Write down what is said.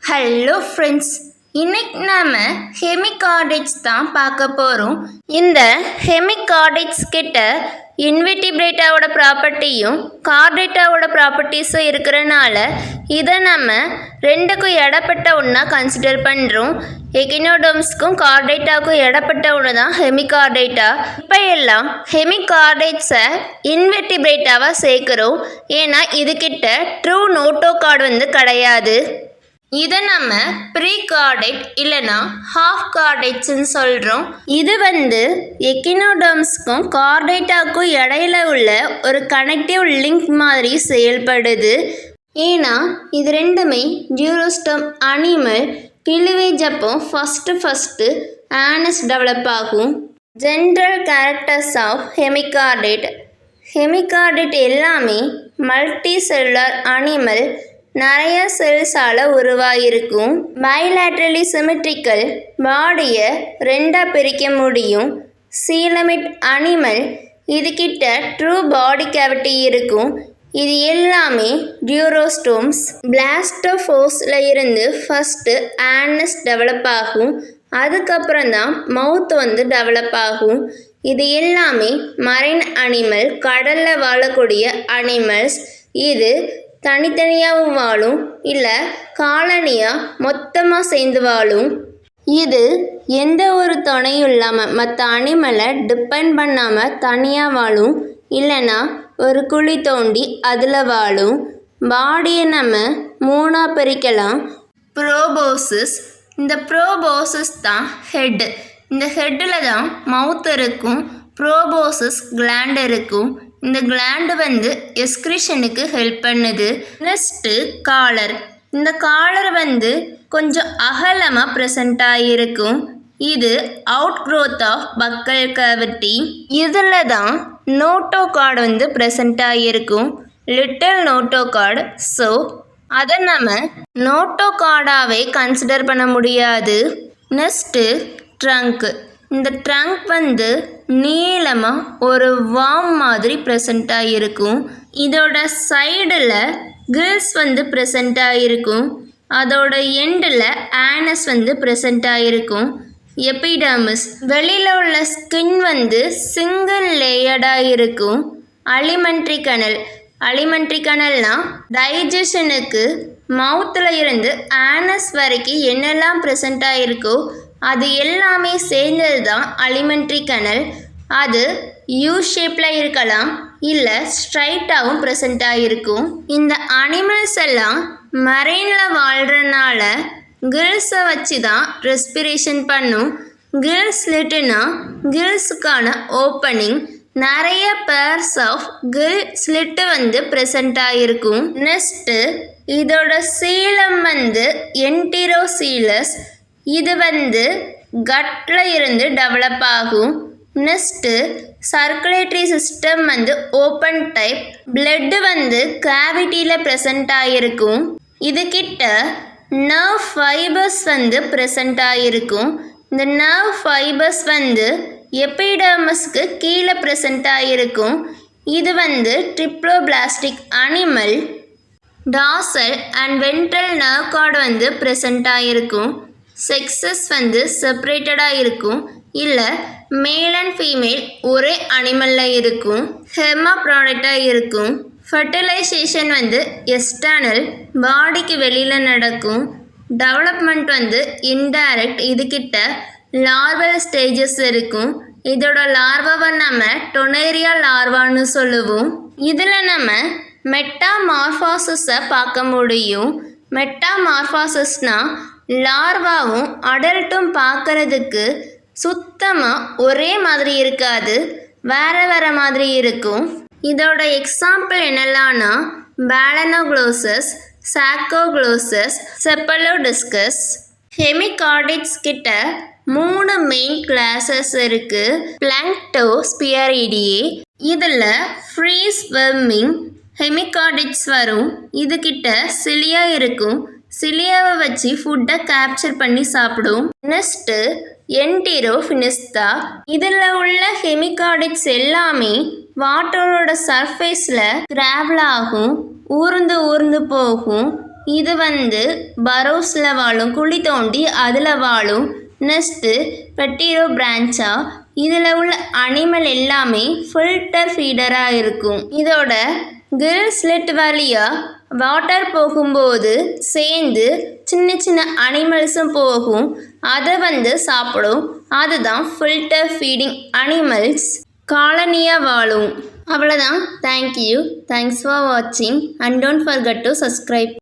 Hello friends, இன்னைக்கு நாம் ஹெமிகார்டைட்ஸ் தான் பார்க்க போகிறோம். இந்த ஹெமிகார்டைட்ஸ் கிட்ட இன்வெர்டிபிரேட்டாவோட ப்ராப்பர்ட்டியும் கார்டைட்டாவோட ப்ராப்பர்ட்டிஸும் இருக்கிறனால இதை நம்ம ரெண்டுக்கும் இடப்பட்ட ஒன்றா கன்சிடர் பண்ணுறோம். எகினோடர்ம்ஸ்க்கும் கார்டைட்டாவுக்கும் இடப்பட்ட ஒன்று தான் ஹெமிகார்டைட்டா. இப்போ எல்லாம் ஹெமிகார்டைட்ஸை இன்வெர்டிபிரேட்டாவாக சேர்க்குறோம். ஏன்னா இதுகிட்ட ட்ரூ நோட்டோகார்டு கிடையாது. இதை நம்ம ப்ரீகார்டைட் இல்லைனா ஹாஃப் கார்டைட்ஸ்ன்னு சொல்கிறோம். இது எக்கினோடர்ம்ஸ்க்கும் கார்டைட்டாவுக்கும் இடையில உள்ள ஒரு கனெக்டிவ் லிங்க் மாதிரி செயல்படுது. ஏன்னா இது ரெண்டுமே டியூரோஸ்டோம் அனிமல் கிளிவேஜ் அப்போ ஃபஸ்ட்டு ஆனஸ் டெவலப் ஆகும். ஜென்ரல் கேரக்டர்ஸ் ஆஃப் ஹெமிகார்டைட் எல்லாமே மல்டி செல்லுலார் அனிமல், நிறைய செல்ஸால் உருவாகிருக்கும். பைலேட்ரலி சிமெட்ரிக்கல், பாடியை ரெண்டாக பிரிக்க முடியும். சீலமிட் அனிமல், இதுகிட்ட ட்ரூ பாடி கேவிட்டி இருக்கும். இது எல்லாமே டியூரோஸ்டோம்ஸ். பிளாஸ்டோஃபோர்ஸில் இருந்து ஃபஸ்ட்டு ஆனஸ் டெவலப் ஆகும், அதுக்கப்புறம் தான் மவுத் டெவலப் ஆகும். இது எல்லாமே மரைன் அனிமல், கடலில் வாழக்கூடிய அனிமல்ஸ். இது தனித்தனியாகவும் வாழும், இல்லை காலனியாக மொத்தமாக சேர்ந்து வாழும். இது எந்த ஒரு துணையும் இல்லாமல் மற்ற அனிமலை டிபெண்ட் பண்ணாமல் தனியாக வாழும், இல்லைன்னா ஒரு குழி தோண்டி அதில் வாழும். பாடியை நம்ம மூணாக பிரிக்கலாம். ப்ரோபோசிஸ், இந்த ப்ரோபோசிஸ் தான் ஹெட். இந்த ஹெட்டில் தான் மவுத் இருக்கும். ப்ரோபோசிஸ் கிளாண்ட் இருக்கும். இந்த கிளாண்டு எஸ்கிரிஷனுக்கு ஹெல்ப் பண்ணுது. Next collar. இந்த காலர் கொஞ்சம் அகலமாக ப்ரெசண்ட் ஆகியிருக்கும். இது out growth of buccal cavity. இதில் தான் நோட்டோகார்டு ப்ரெசண்ட் ஆகியிருக்கும், லிட்டில் நோட்டோகார்டு. ஸோ அதை நம்ம நோட்டோகார்டாகவே கன்சிடர் பண்ண முடியாது. Next trunk. இந்த ட்ரங்க் நீளமாக ஒரு வார்ம் மாதிரி ப்ரெசண்ட் ஆகியிருக்கும். இதோட சைடில் கில்ஸ் ப்ரெசண்ட் ஆகியிருக்கும். அதோட எண்டில் ஆனஸ் ப்ரெசண்ட் ஆகியிருக்கும். எபிடர்மிஸ், வெளியில் உள்ள ஸ்கின் சிங்கிள் லேயர்டாக இருக்கும். அலிமெண்ட்ரி கனல்னால் டைஜஷனுக்கு மவுத்தில் இருந்து ஆனஸ் வரைக்கும் என்னெல்லாம் ப்ரெசண்ட் ஆகிருக்கோ அது எல்லாமே சேர்ந்தது தான் அலிமெண்ட்ரி கனல். அது யூ ஷேப்பில் இருக்கலாம், இல்லை ஸ்ட்ரைட்டாகவும் ப்ரெசண்ட் ஆகிருக்கும். இந்த அனிமல்ஸ் எல்லாம் மரைனில் வாழ்கிறனால கில்ஸை வச்சு தான் ரெஸ்பிரேஷன் பண்ணும். கில் ஸ்லிட்டுனா கில்ஸுக்கான ஓப்பனிங். நிறைய pairs of gill slit present ஆகிருக்கும். நெக்ஸ்ட்டு இதோட சீலம் என்டிரோசீலஸ். இது கட்டில் இருந்து டெவலப் ஆகும். Next circulatory system open type. Blood கேவிட்டியில் ப்ரெசண்ட் ஆகிருக்கும். இதுகிட்ட நர்வ் ஃபைபர்ஸ் ப்ரெசண்ட் ஆகிருக்கும். இந்த நர்வ் ஃபைபர்ஸ் எபிடர்மஸ்க்கு கீழே ப்ரெசண்ட் ஆகிருக்கும். இது triploblastic animal. Dorsal and ventral nerve card present ஆகிருக்கும். செக்ஸஸ் செப்பரேட்டடாக இருக்கும், இல்லை மேல் அண்ட் ஃபீமேல் ஒரே அனிமலில் இருக்கும். ஹெர்மாப்ராடக்டாக இருக்கும். ஃபர்டிலைசேஷன் எக்ஸ்டர்னல், பாடிக்கு வெளியில் நடக்கும். Development indirect. இதுகிட்ட லார்வல் ஸ்டேஜஸ் இருக்கும். இதோட லார்வாவை நம்ம டொனேரியா லார்வான்னு சொல்லுவோம். இதில் நம்ம மெட்டாமார்ஃபாசிஸை பார்க்க முடியும். மெட்டாமார்ஃபாசிஸ்னால் லார்வாவும் அடல்ட்டும் பார்க்குறதுக்கு சுத்தமாக ஒரே மாதிரி இருக்காது, வேறு மாதிரி இருக்கும். இதோட எக்ஸாம்பிள் என்னெல்லாம்னா பேலனோக்ளோசஸ், சாக்கோக்ளோசஸ், செப்பலோடிஸ்கஸ். ஹெமிகார்டைட்ஸ் கிட்ட 3 மெயின் கிளாஸஸ் இருக்குது. பிளாங்க்டோஸ்பியரிடியே, இதில் ஃப்ரீ ஸ்விம்மிங் ஹெமிகார்டைட்ஸ் வரும். இதுகிட்ட சிலியா இருக்கும். சிலியாவை வச்சு ஃபுட்டை கேப்சர் பண்ணி சாப்பிடும். நெக்ஸ்ட்டு என்டிரோஃபினிஸ்தா. இதில் உள்ள ஹெமிகார்டைட்ஸ் எல்லாமே வாட்டரோட சர்ஃபேஸில் ட்ராவல் ஆகும், ஊர்ந்து போகும். இது பரோஸில் வாழும், குழி தோண்டி அதில் வாழும். நெக்ஸ்ட்டு பெட்டிரோ பிரான்ச்சா, இதில் உள்ள அனிமல் எல்லாமே ஃபில்டர் ஃபீடராக இருக்கும். இதோட கிரில் ஸ்லிட் வழியாக வாட்டர் போகும்போது சேர்ந்து சின்ன சின்ன அனிமல்ஸும் போகும். அதை சாப்பிடும். அதுதான் ஃபில்டர் ஃபீடிங் அனிமல்ஸ் காலனியாக வாழும். அவ்வளோதான். தேங்க்யூ. தேங்க்ஸ் ஃபார் வாட்சிங் and don't forget to subscribe.